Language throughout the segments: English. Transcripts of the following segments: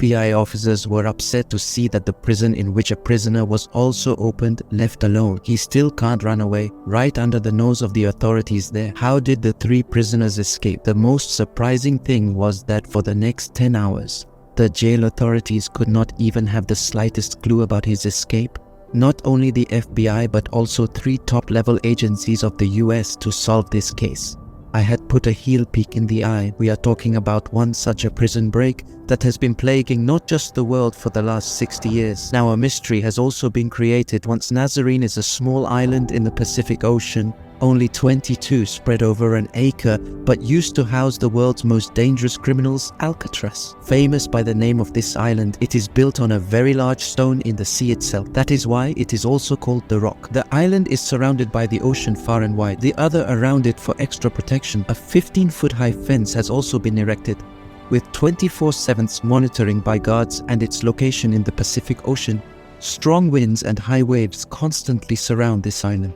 FBI officers were upset to see that the prison in which a prisoner was also opened left alone. He still can't run away, right under the nose of the authorities there. How did the 3 prisoners escape? The most surprising thing was that for the next 10 hours, the jail authorities could not even have the slightest clue about his escape. Not only the FBI but also 3 top-level agencies of the US to solve this case. I had put a heel peek in the eye. We are talking about one such a prison break that has been plaguing not just the world for the last 60 years. Now a mystery has also been created. Once Nazarene is a small island in the Pacific Ocean, only 22 spread over an acre, but used to house the world's most dangerous criminals, Alcatraz. Famous by the name of this island, it is built on a very large stone in the sea itself. That is why it is also called the Rock. The island is surrounded by the ocean far and wide. The other around it for extra protection. A 15-foot high fence has also been erected, with 24/7 monitoring by guards, and its location in the Pacific Ocean. Strong winds and high waves constantly surround this island.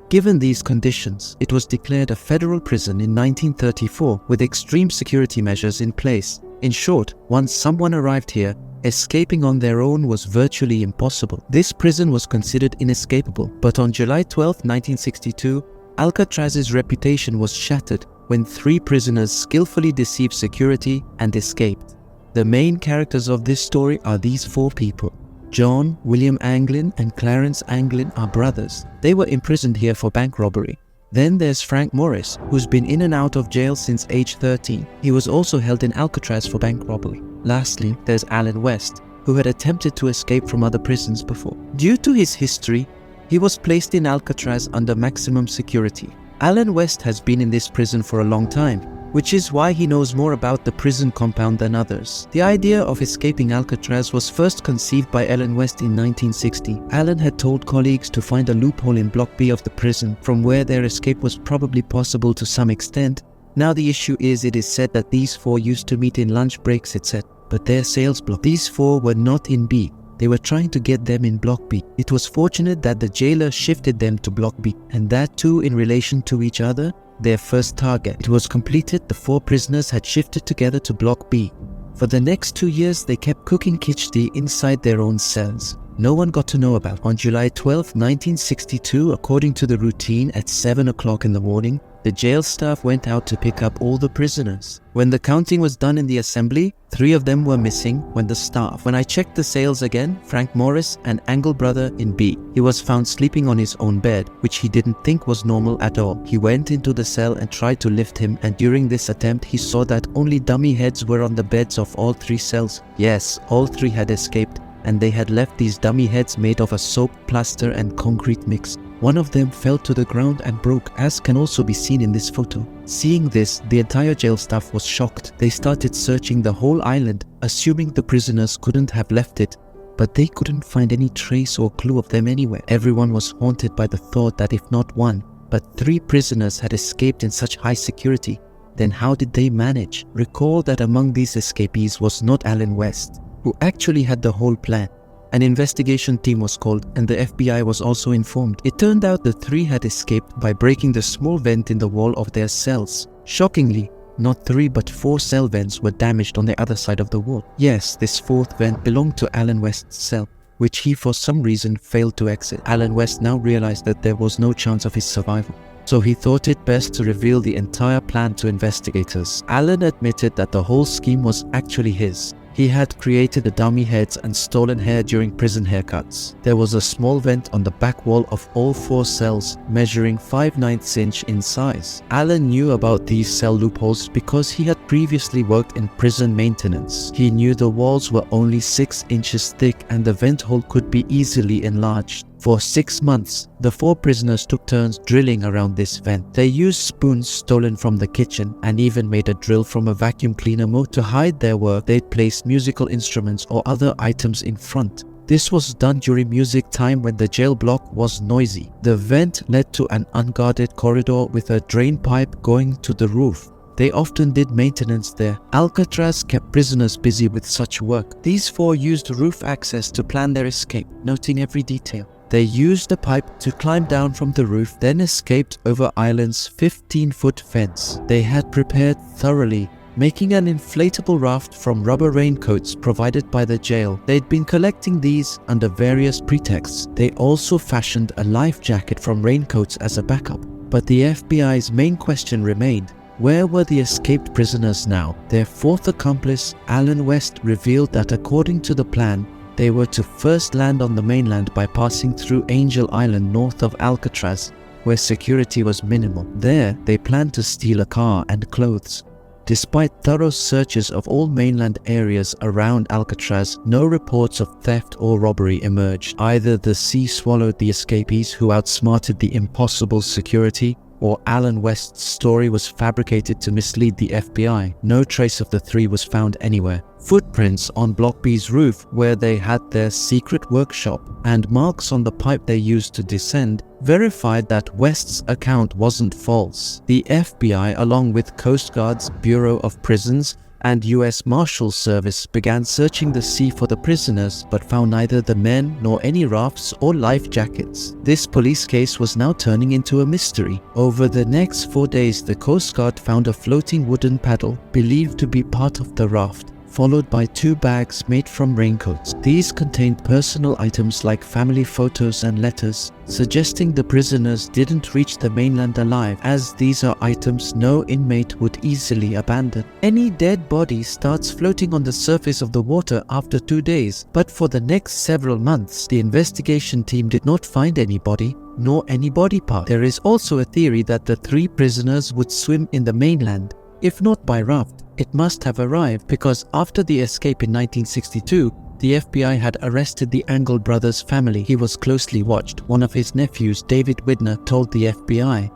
Given these conditions, it was declared a federal prison in 1934 with extreme security measures in place. In short, once someone arrived here, escaping on their own was virtually impossible. This prison was considered inescapable, but on July 12, 1962, Alcatraz's reputation was shattered when 3 prisoners skillfully deceived security and escaped. The main characters of this story are these 4 people. John, William Anglin and Clarence Anglin are brothers. They were imprisoned here for bank robbery. Then there's Frank Morris, who's been in and out of jail since age 13. He was also held in Alcatraz for bank robbery. Lastly, there's Alan West, who had attempted to escape from other prisons before. Due to his history, he was placed in Alcatraz under maximum security. Alan West has been in this prison for a long time, which is why he knows more about the prison compound than others. The idea of escaping Alcatraz was first conceived by Alan West in 1960. Alan had told colleagues to find a loophole in Block B of the prison, from where their escape was probably possible to some extent. Now the issue is, it is said that these 4 used to meet in lunch breaks, etc. But their sales block. These 4 were not in B. They were trying to get them in Block B. It was fortunate that the jailer shifted them to Block B, and that too in relation to each other. Their first target. It was completed. The 4 prisoners had shifted together to Block B. For the next 2 years, they kept cooking khichdi inside their own cells. No one got to know about. On July 12, 1962, according to the routine, at 7 o'clock in the morning, the jail staff went out to pick up all the prisoners. When the counting was done in the assembly, 3 of them were missing when I checked the cells again, Frank Morris, an Angle brother in B. He was found sleeping on his own bed, which he didn't think was normal at all. He went into the cell and tried to lift him, and during this attempt he saw that only dummy heads were on the beds of all 3 cells. Yes, all 3 had escaped, and they had left these dummy heads made of a soap, plaster and concrete mix. One of them fell to the ground and broke, as can also be seen in this photo. Seeing this, the entire jail staff was shocked. They started searching the whole island, assuming the prisoners couldn't have left it, but they couldn't find any trace or clue of them anywhere. Everyone was haunted by the thought that if not 1, but 3 prisoners had escaped in such high security, then how did they manage? Recall that among these escapees was not Alan West, who actually had the whole plan. An investigation team was called, and the FBI was also informed. It turned out the 3 had escaped by breaking the small vent in the wall of their cells. Shockingly, not 3 but 4 cell vents were damaged on the other side of the wall. Yes, this 4th vent belonged to Alan West's cell, which he for some reason failed to exit. Alan West now realized that there was no chance of his survival, so he thought it best to reveal the entire plan to investigators. Alan admitted that the whole scheme was actually his. He had created the dummy heads and stolen hair during prison haircuts. There was a small vent on the back wall of all 4 cells, measuring 5/9 inch in size. Alan knew about these cell loopholes because he had previously worked in prison maintenance. He knew the walls were only 6 inches thick and the vent hole could be easily enlarged. For 6 months, the 4 prisoners took turns drilling around this vent. They used spoons stolen from the kitchen and even made a drill from a vacuum cleaner motor. To hide their work, they'd place musical instruments or other items in front. This was done during music time when the jail block was noisy. The vent led to an unguarded corridor with a drain pipe going to the roof. They often did maintenance there. Alcatraz kept prisoners busy with such work. These 4 used roof access to plan their escape, noting every detail. They used a pipe to climb down from the roof, then escaped over island's 15-foot fence. They had prepared thoroughly making an inflatable raft from rubber raincoats provided by the jail. They'd been collecting these under various pretexts. They also fashioned a life jacket from raincoats as a backup. But the FBI's main question remained: where were the escaped prisoners now? Their fourth accomplice, Alan West, revealed that according to the plan, they were to first land on the mainland by passing through Angel Island north of Alcatraz, where security was minimal. There, they planned to steal a car and clothes. Despite thorough searches of all mainland areas around Alcatraz, no reports of theft or robbery emerged. Either the sea swallowed the escapees who outsmarted the impossible security, or Alan West's story was fabricated to mislead the FBI. No trace of the three was found anywhere. Footprints on Block B's roof, where they had their secret workshop, and marks on the pipe they used to descend, verified that West's account wasn't false. The FBI, along with Coast Guard's Bureau of Prisons and US Marshals Service, began searching the sea for the prisoners, but found neither the men nor any rafts or life jackets. This police case was now turning into a mystery. Over the next 4 days, the Coast Guard found a floating wooden paddle believed to be part of the raft, followed by 2 bags made from raincoats. These contained personal items like family photos and letters, suggesting the prisoners didn't reach the mainland alive, as these are items no inmate would easily abandon. Any dead body starts floating on the surface of the water after 2 days, but for the next several months, the investigation team did not find any body, nor any body part. There is also a theory that the 3 prisoners would swim in the mainland. If not by raft, it must have arrived, because after the escape in 1962, the FBI had arrested the Angle brothers' family. He was closely watched. One of his nephews, David Widner, told the FBI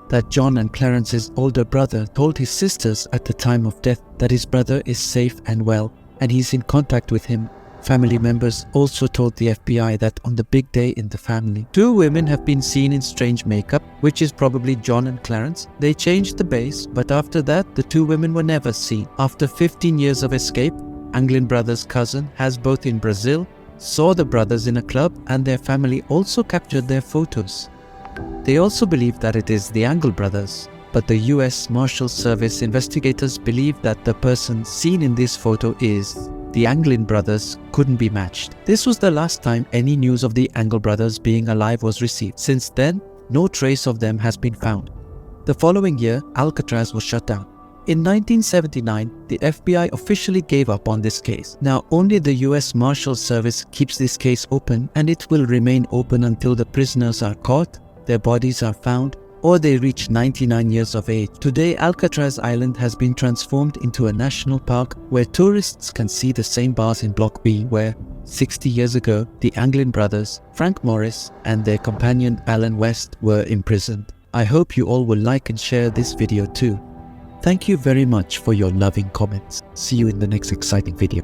that John and Clarence's older brother told his sisters at the time of death that his brother is safe and well, and he's in contact with him. Family members also told the FBI that on the big day in the family, 2 women have been seen in strange makeup, which is probably John and Clarence. They changed the base, but after that, the 2 women were never seen. After 15 years of escape, Anglin brothers' cousin, has both in Brazil, saw the brothers in a club, and their family also captured their photos. They also believe that it is the Angle brothers, but the US Marshals Service investigators believe that the person seen in this photo is the Anglin brothers couldn't be matched. This was the last time any news of the Angle brothers being alive was received. Since then, no trace of them has been found. The following year, Alcatraz was shut down. In 1979, the FBI officially gave up on this case. Now only the US Marshals Service keeps this case open, and it will remain open until the prisoners are caught, their bodies are found, or they reach 99 years of age. Today, Alcatraz Island has been transformed into a national park where tourists can see the same bars in Block B where, 60 years ago, the Anglin brothers, Frank Morris, and their companion Alan West were imprisoned. I hope you all will like and share this video too. Thank you very much for your loving comments. See you in the next exciting video.